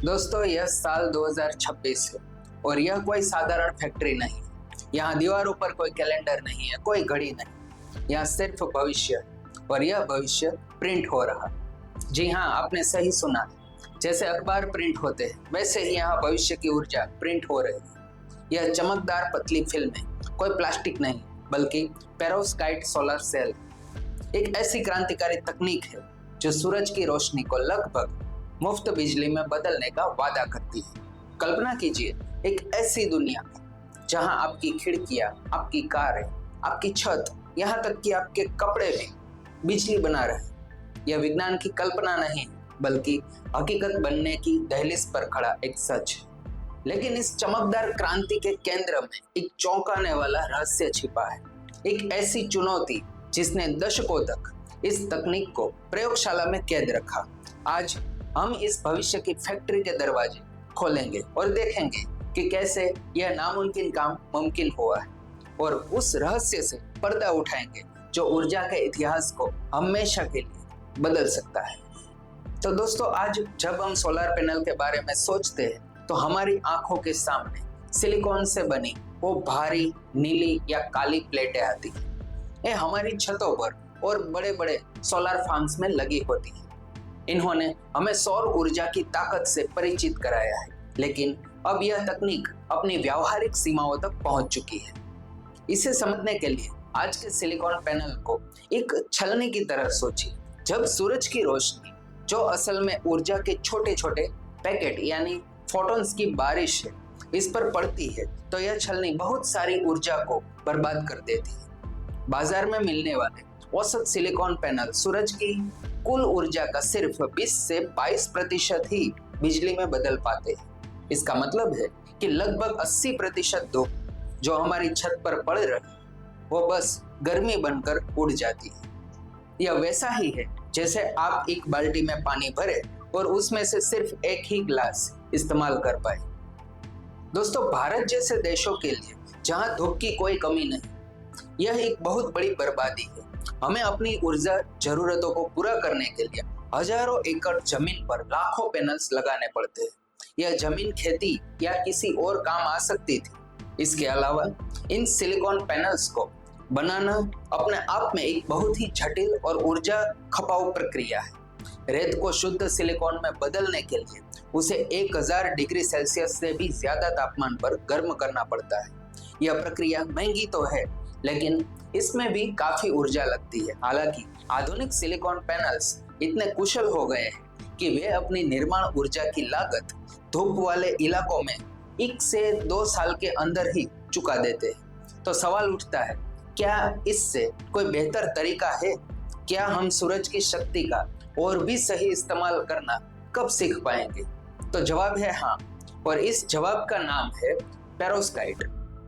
दोस्तों यह साल 2026 है और यह कोई साधारण फैक्ट्री नहीं है। यहाँ दीवारों पर कोई कैलेंडर नहीं है, कोई घड़ी नहीं। यहाँ सिर्फ भविष्य है और यह भविष्य प्रिंट हो रहा है। जी हाँ, आपने सही सुना। जैसे अखबार प्रिंट होते हैं वैसे ही यहाँ भविष्य की ऊर्जा प्रिंट हो रही है। यह चमकदार पतली फिल्म है, कोई प्लास्टिक नहीं बल्कि पेरोव्स्काइट सोलर सेल। एक ऐसी क्रांतिकारी तकनीक है जो सूरज की रोशनी को लगभग मुफ्त बिजली में बदलने का वादा करती है। कल्पना कीजिए एक ऐसी दुनिया में जहां आपकी खिड़कियां, आपकी कारें, आपकी छत, यहाँ तक कि आपके कपड़े भी बिजली बना रहे। यह विज्ञान की कल्पना नहीं बल्कि हकीकत बनने की दहलीज पर खड़ा एक सच है। लेकिन इस चमकदार क्रांति के केंद्र में एक चौंकाने वाला रहस्य छिपा है। एक ऐसी चुनौती जिसने दशकों तक इस तकनीक को प्रयोगशाला में कैद रखा। आज हम इस भविष्य की फैक्ट्री के दरवाजे खोलेंगे और देखेंगे कि कैसे यह नामुमकिन काम मुमकिन हुआ है, और उस रहस्य से पर्दा उठाएंगे जो ऊर्जा के इतिहास को हमेशा के लिए बदल सकता है। तो दोस्तों, आज जब हम सोलर पैनल के बारे में सोचते हैं तो हमारी आंखों के सामने सिलिकॉन से बनी वो भारी नीली या काली प्लेटें आती हैं। ये हमारी छतों पर और बड़े बड़े सोलर फार्म्स में लगी होती है। इन्होंने हमें सौर ऊर्जा की ताकत से परिचित कराया है, लेकिन अब यह तकनीक अपनी व्यावहारिक सीमाओं तक पहुंच चुकी है। इसे समझने के लिए आज के सिलिकॉन पैनल को एक छलनी की तरह सोचिए। जब सूरज की रोशनी, जो असल में ऊर्जा के छोटे छोटे पैकेट यानी फोटॉन्स की बारिश है, इस पर पड़ती है तो यह छलनी बहुत सारी ऊर्जा को बर्बाद कर देती है। बाजार में मिलने वाले औसत सिलिकॉन पैनल सूरज की कुल ऊर्जा का सिर्फ 20 से 22% ही बिजली में बदल पाते हैं। इसका मतलब है कि लगभग 80% धूप जो हमारी छत पर पड़ रही वो बस गर्मी बनकर उड़ जाती है। यह वैसा ही है जैसे आप एक बाल्टी में पानी भरे और उसमें से सिर्फ एक ही गिलास इस्तेमाल कर पाए। दोस्तों, भारत जैसे देशों के लिए जहां धूप की कोई कमी नहीं, यह एक बहुत बड़ी बर्बादी है। हमें अपनी ऊर्जा जरूरतों को पूरा करने के लिए हजारों एकड़ जमीन पर लाखों पैनल्स लगाने पड़ते हैं। यह जमीन खेती या किसी और काम आ सकती थी। इसके अलावा इन सिलिकॉन पैनल्स को बनाना अपने आप में एक बहुत ही जटिल और ऊर्जा खपाऊ प्रक्रिया है। रेत को शुद्ध सिलिकॉन में बदलने के लिए उसे 1000 डिग्री सेल्सियस से भी ज्यादा तापमान पर गर्म करना पड़ता है। यह प्रक्रिया महंगी तो है, लेकिन इसमें भी काफी ऊर्जा लगती है। हालांकि आधुनिक सिलिकॉन पैनल्स इतने कुशल हो गए हैं कि वे अपनी निर्माण ऊर्जा की लागत धूप वाले इलाकों में 1 से 2 साल के अंदर ही चुका देते हैं। तो सवाल उठता है, क्या इससे कोई बेहतर तरीका है? क्या हम सूरज की शक्ति का और भी सही इस्तेमाल करना कब सीख पाएंगे? तो जवाब है हाँ, और इस जवाब का नाम है पेरोव्स्काइट।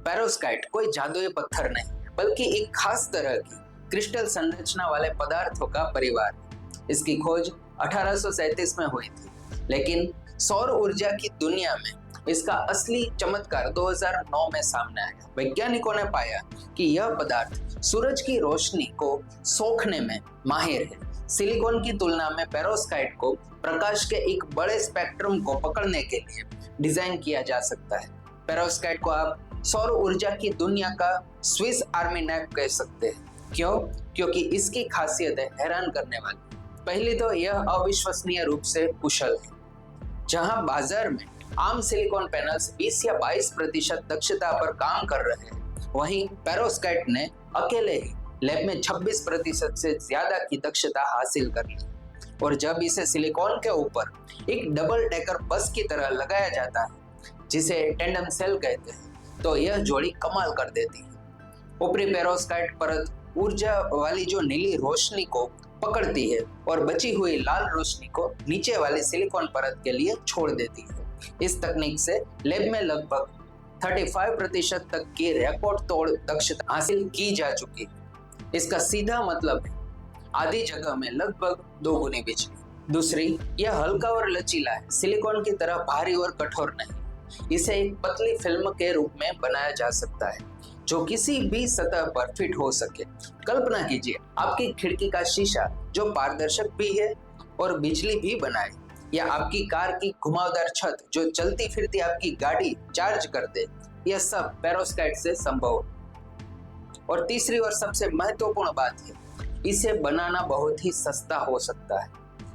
पेरोव्स्काइट कोई जादुई पत्थर नहीं बल्कि एक खास तरह की क्रिस्टल संरचना वाले पदार्थों का परिवार है। इसकी खोज 1837 में हुई थी, लेकिन सौर ऊर्जा की दुनिया में इसका असली चमत्कार 2009 में सामने आया। वैज्ञानिकों ने पाया कि यह पदार्थ सूरज की रोशनी को सोखने में माहिर है। सिलिकॉन की तुलना में पेरोव्स्काइट को प्रकाश के एक बड़े स्पेक्ट्रम को पकड़ने के लिए डिजाइन किया जा सकता है। पेरोव्स्काइट को आप सौर ऊर्जा की दुनिया का स्विस आर्मी नाइफ कह सकते हैं। क्यों? क्योंकि इसकी खासियत है हैरान करने वाली। पहली तो यह अविश्वसनीय रूप से कुशल है। जहां बाजार में आम सिलिकॉन पैनल्स 20 या 22% दक्षता पर काम कर रहे हैं, वहीं पेरोव्स्काइट ने अकेले ही लैब में 26% से ज्यादा की दक्षता हासिल कर ली। और जब इसे सिलिकॉन के ऊपर एक डबल डेकर बस की तरह लगाया जाता है, जिसे टेंडम सेल कहते हैं, तो यह जोड़ी कमाल कर देती है। ऊपरी पेरोव्स्काइट परत ऊर्जा वाली जो नीली रोशनी को पकड़ती है और बची हुई लाल रोशनी को नीचे वाली सिलिकॉन परत के लिए छोड़ देती है। इस तकनीक से लैब में लगभग 35% तक की रिकॉर्ड तोड़ दक्षता हासिल की जा चुकी है। इसका सीधा मतलब है आधी जगह में लगभग 2 गुनी बिजली। दूसरी, यह हल्का और लचीला है, सिलिकॉन की तरह भारी और कठोर नहीं। इसे एक पतली फिल्म के रूप में बनाया जा सकता है जो किसी भी सतह पर फिट हो सके। कल्पना कीजिए आपकी खिड़की का शीशा जो पारदर्शक भी है और बिजली भी बनाए। या आपकी कार की घुमावदार छत जो चलती फिरती आपकी गाड़ी चार्ज कर दे, यह सब पेरोस्काइट से संभव है। और तीसरी और सबसे महत्वपूर्ण बात है, इसे बनाना बहुत ही सस्ता हो सकता है।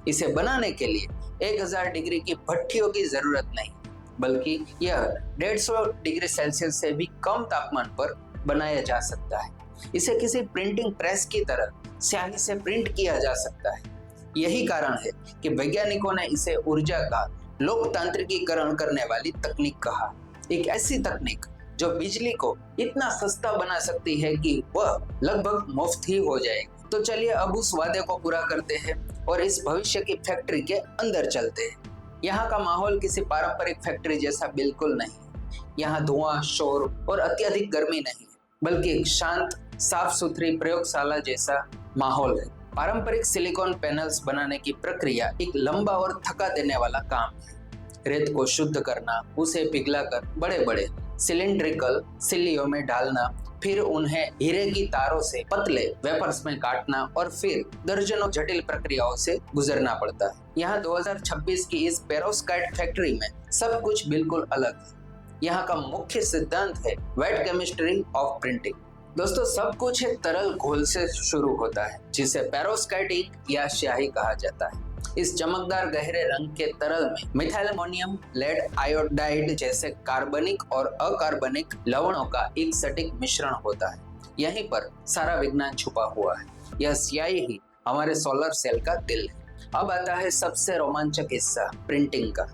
इसे बनाने के लिए 1000 डिग्री की भट्टियों की जरूरत नहीं, बल्कि यह 150 डिग्री सेल्सियस से भी कम तापमान पर बनाया जा सकता है। इसे किसी प्रिंटिंग प्रेस की तरह स्याही से प्रिंट किया जा सकता है। यही कारण है कि वैज्ञानिकों ने इसे ऊर्जा का लोकतांत्रिकीकरण करने वाली तकनीक कहा। एक ऐसी तकनीक जो बिजली को इतना सस्ता बना सकती है कि वह लगभग मुफ्त ही हो जाएगी। तो चलिए अब उस वादे को पूरा करते हैं और इस भविष्य की फैक्ट्री के अंदर चलते हैं। यहाँ का माहौल किसी पारंपरिक फैक्ट्री जैसा बिल्कुल नहीं। यहाँ धुआं, शोर और अत्यधिक गर्मी नहीं, बल्कि एक शांत, साफ सुथरी प्रयोगशाला जैसा माहौल है। पारंपरिक सिलिकॉन पैनल्स बनाने की प्रक्रिया एक लंबा और थका देने वाला काम है। रेत को शुद्ध करना, उसे पिघलाकर बड़े बड़े सिलिंड्रिकल सिल्लियों में डालना, फिर उन्हें हीरे की तारों से पतले वेफर्स में काटना और फिर दर्जनों जटिल प्रक्रियाओं से गुजरना पड़ता है। यहाँ 2026 की इस पेरोस्काइट फैक्ट्री में सब कुछ बिल्कुल अलग है। यहाँ का मुख्य सिद्धांत है वेट केमिस्ट्री ऑफ प्रिंटिंग। दोस्तों, सब कुछ एक तरल घोल से शुरू होता है जिसे पेरोस्काइट इंक या स्याही कहा जाता है। इस चमकदार गहरे रंग के तरल में मिथाइल अमोनियम, लेड आयोडाइड जैसे कार्बनिक और अकार्बनिक लवणों का एक सटीक मिश्रण होता है। यहीं पर सारा विज्ञान छुपा हुआ है। यह स्याही ही हमारे सोलर सेल का दिल है। अब आता है सबसे रोमांचक हिस्सा, प्रिंटिंग का।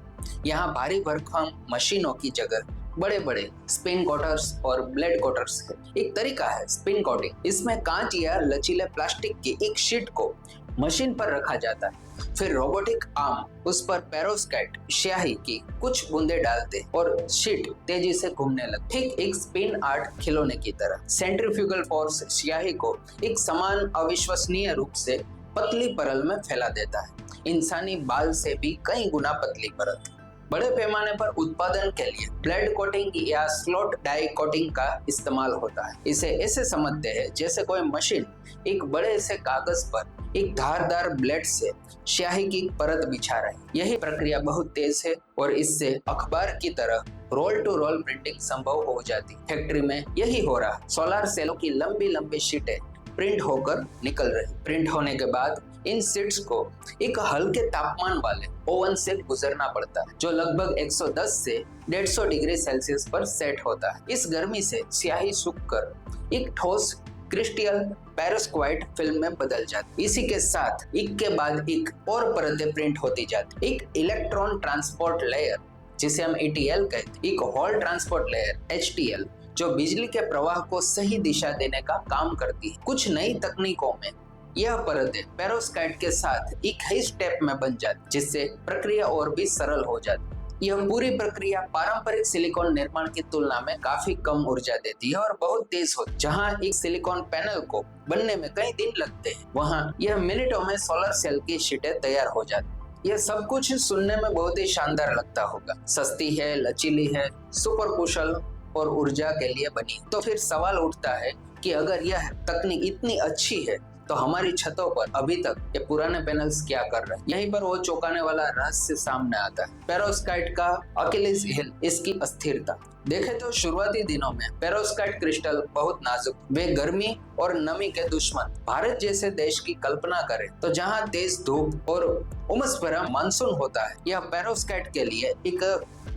यहाँ भारी भरकम मशीनों की जगह बड़े बड़े स्पिन कोटर्स और ब्लेड कोटर्स है। एक तरीका है स्पिन कोटिंग। इसमें कांच या लचीले प्लास्टिक की एक शीट को मशीन पर रखा जाता है, फिर रोबोटिक आर्म उस पर पेरोस्काइट स्याही की कुछ बूंदे डालते और शीट तेजी से घूमने लगती, ठीक एक स्पिन आर्ट खिलौने की तरह। सेंट्रीफ्यूगल फोर्स स्याही को एक समान अविश्वसनीय रूप से पतली परल में फैला देता है, इंसानी बाल से भी कई गुना पतली परत। बड़े पैमाने पर उत्पादन के लिए ब्लेड कोटिंग या स्लॉट डाई कोटिंग का इस्तेमाल होता है। इसे ऐसे समझते हैं जैसे कोई मशीन एक बड़े से कागज पर एक धारदार ब्लेड से स्याही की परत बिछा रही। यही प्रक्रिया बहुत तेज है और इससे अखबार की तरह रोल टू रोल प्रिंटिंग संभव हो जाती। फैक्ट्री में यही हो रहा। सोलर सेलों की लंबी लंबी शीटें प्रिंट होकर निकल रही। प्रिंट होने के बाद इन शीट्स को एक हल्के तापमान वाले ओवन से गुजरना पड़ता है, जो लगभग 110 से 150 डिग्री सेल्सियस पर सेट होता है। इस गर्मी से स्याही सूखकर एक ठोस क्रिस्टल पेरोस्काइट फिल्म में बदल जाती। इसी के साथ एक के बाद एक और परतें प्रिंट होती जाती। एक इलेक्ट्रॉन ट्रांसपोर्ट लेयर जिसे हम ETL कहते हैं, एक हॉल ट्रांसपोर्ट लेयर HTL जो बिजली के प्रवाह को सही दिशा देने का काम करती है। कुछ नई तकनीकों में यह परतें पेरोस्काइट के साथ एक ही स्टेप में बन जाती, जिससे प्रक्रिया और भी सरल हो जाती। यह पूरी प्रक्रिया पारंपरिक सिलिकॉन निर्माण की तुलना में काफी कम ऊर्जा देती है और बहुत तेज होती है। जहां एक सिलिकॉन पैनल को बनने में कई दिन लगते हैं, वहां यह मिनटों में सोलर सेल की शीटें तैयार हो जाती। यह सब कुछ सुनने में बहुत ही शानदार लगता होगा। सस्ती है, लचीली है, सुपर कुशल और ऊर्जा के लिए बनी। तो फिर सवाल उठता है कि अगर यह तकनीक इतनी अच्छी है तो हमारी छतों पर अभी तक ये पुराने पैनल्स क्या कर रहे हैं? यहीं पर वो चौंकाने वाला रहस्य सामने आता है। पेरोस्काइट का अकेलिस हील इसकी अस्थिरता। देखें तो शुरुआती दिनों में पेरोस्काइट क्रिस्टल बहुत नाजुक, वे गर्मी और नमी के दुश्मन। भारत जैसे देश की कल्पना करें तो जहाँ तेज धूप और उमस भरा मानसून होता है, यह पेरोस्काइट के लिए एक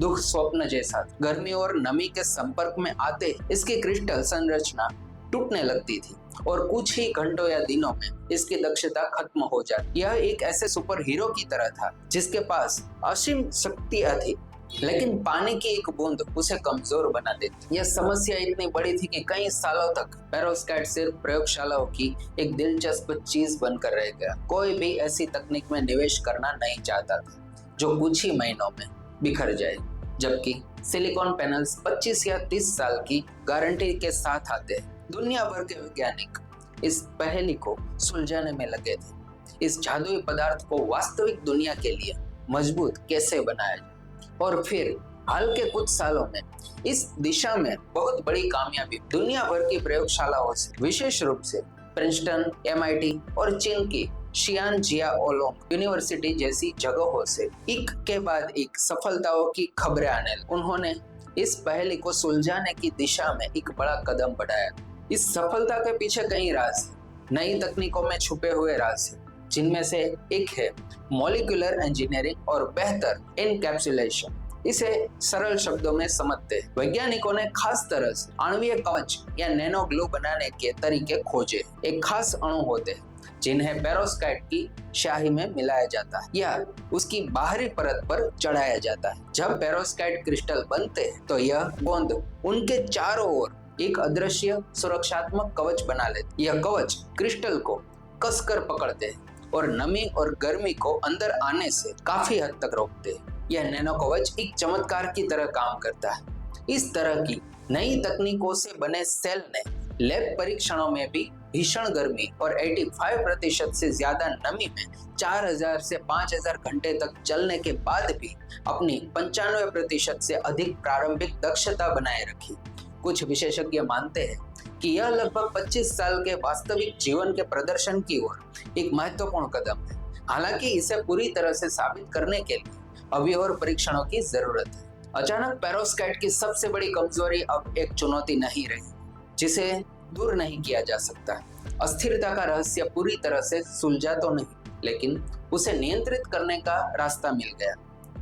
दुख स्वप्न जैसा। गर्मी और नमी के संपर्क में आते इसकी क्रिस्टल संरचना टूटने लगती थी और कुछ ही घंटों या दिनों में इसकी दक्षता खत्म हो जाती। यह एक ऐसे सुपर हीरो की तरह था जिसके पास असीम शक्तियां थी, लेकिन पानी की एक बूंद उसे कमजोर बना देती। यह समस्या इतनी बड़ी थी कि कई सालों तक पेरोस्काइट सिर्फ प्रयोगशालाओं की एक दिलचस्प चीज बनकर रह गया। कोई भी ऐसी तकनीक में निवेश करना नहीं चाहता था जो कुछ ही महीनों में बिखर जाए, जबकि सिलिकॉन पैनल्स 25 या 30 साल की गारंटी के साथ आते हैं। दुनिया भर के वैज्ञानिक इस पहेली को सुलझाने में लगे थे। इस जादुई पदार्थ को वास्तविक दुनिया के लिए मजबूत कैसे बनाया जाए। और फिर हाल के कुछ सालों में इस दिशा में बहुत बड़ी कामयाबी दुनिया भर की प्रयोगशालाओं से, विशेष रूप से प्रिंसटन, MIT और चीन की शियान जिया ओलोंग यूनिवर्सिटी जैसी जगहों से एक के बाद एक सफलताओं की खबरें आने लगी। उन्होंने इस पहेली को सुलझाने की दिशा में एक बड़ा कदम बढ़ाया। इस सफलता के पीछे कई राज हैं, नई तकनीकों में छुपे हुए राज हैं, जिनमें से एक है मॉलिक्यूलर इंजीनियरिंग और बेहतर एनकैप्सुलेशन। इसे सरल शब्दों में समझते हैं। वैज्ञानिकों ने खास तरह से आणवीय कवच या नैनो ग्लू बनाने के तरीके खोजे। एक खास अणु होते हैं जिन्हें पेरोस्काइट की स्याही में मिलाया जाता है या उसकी बाहरी परत पर चढ़ाया जाता है। जब पेरोस्काइट क्रिस्टल बनते हैं तो यह गोंद उनके चारों ओर एक अदृश्य सुरक्षात्मक कवच बना लेते। यह कवच क्रिस्टल को कसकर पकड़ते हैं और नमी और गर्मी को अंदर आने से काफी हद तक रोकते हैं। यह नैनो कवच एक चमत्कार की तरह काम करता है। इस तरह की नई तकनीकों से बने सेल ने लैब परीक्षणों में भी भीषण गर्मी और 85% से ज्यादा नमी में 4000 से 5000 घंटे तक चलने के बाद भी अपनी 95% से अधिक प्रारंभिक दक्षता बनाए रखी। कुछ विशेषज्ञ मानते हैं कि यह लगभग 25 साल के वास्तविक जीवन के प्रदर्शन की ओर एक महत्वपूर्ण कदम है। हालांकि इसे पूरी तरह से साबित करने के लिए अभी और परीक्षणों की जरूरत है। अचानक पेरोस्काइट की सबसे बड़ी कमजोरी अब एक चुनौती नहीं रही, जिसे दूर नहीं किया जा सकता। अस्थिरता का रहस्य पूरी तरह से सुलझा तो नहीं, लेकिन उसे नियंत्रित करने का रास्ता मिल गया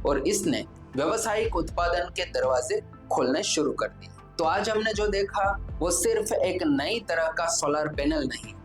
और इसने व्यावसायिक उत्पादन के दरवाजे खोलने शुरू कर दिए। तो आज हमने जो देखा वो सिर्फ एक नई तरह का सोलर पैनल नहीं है,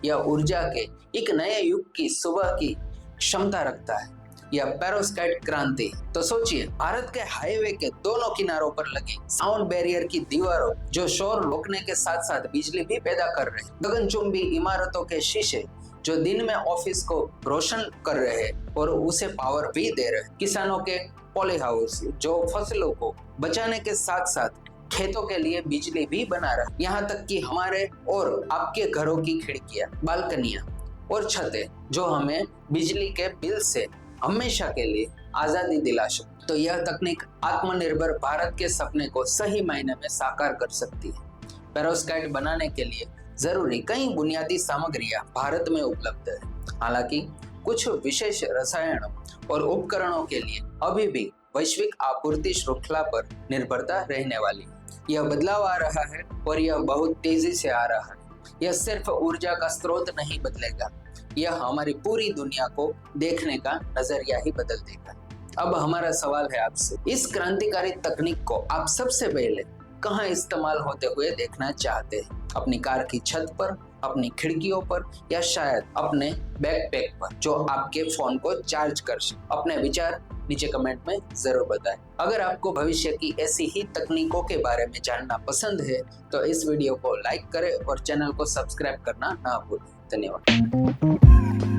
यह ऊर्जा के एक नए युग की सुबह की क्षमता रखता है। यह पेरोस्काइट क्रांति। तो सोचिए, भारत के हाईवे के दोनों किनारों पर लगी साउंड बैरियर की दीवारों जो शोर रोकने के साथ साथ बिजली भी पैदा कर रहे, गगनचुंबी इमारतों के शीशे जो दिन में ऑफिस को रोशन कर रहे और उसे पावर भी दे रहे, किसानों के पॉली हाउस जो फसलों को बचाने के साथ साथ खेतों के लिए बिजली भी बना रहा, यहाँ तक कि हमारे और आपके घरों की खिड़कियां, बालकनियां और छतें जो हमें बिजली के बिल से हमेशा के लिए आजादी दिला सकती। तो यह तकनीक आत्मनिर्भर भारत के सपने को सही मायने में साकार कर सकती है। पेरोस्काइट बनाने के लिए जरूरी कई बुनियादी सामग्रियां भारत में उपलब्ध है। हालांकि कुछ विशेष रसायनों और उपकरणों के लिए अभी भी वैश्विक आपूर्ति श्रृंखला पर निर्भरता रहने वाली है। यह बदलाव आ रहा है और यह बहुत तेजी से आ रहा है। यह सिर्फ ऊर्जा का स्रोत नहीं बदलेगा, यह हमारी पूरी दुनिया को देखने का नजरिया ही बदल देगा। अब हमारा सवाल है आपसे, इस क्रांतिकारी तकनीक को आप सबसे पहले कहाँ इस्तेमाल होते हुए देखना चाहते हैं? अपनी कार की छत पर, अपनी खिड़कियों पर या शायद अपने बैकपैक पर जो आपके फोन को चार्ज कर सके? अपने विचार नीचे कमेंट में जरूर बताएं। अगर आपको भविष्य की ऐसी ही तकनीकों के बारे में जानना पसंद है तो इस वीडियो को लाइक करें और चैनल को सब्सक्राइब करना ना भूलें। धन्यवाद।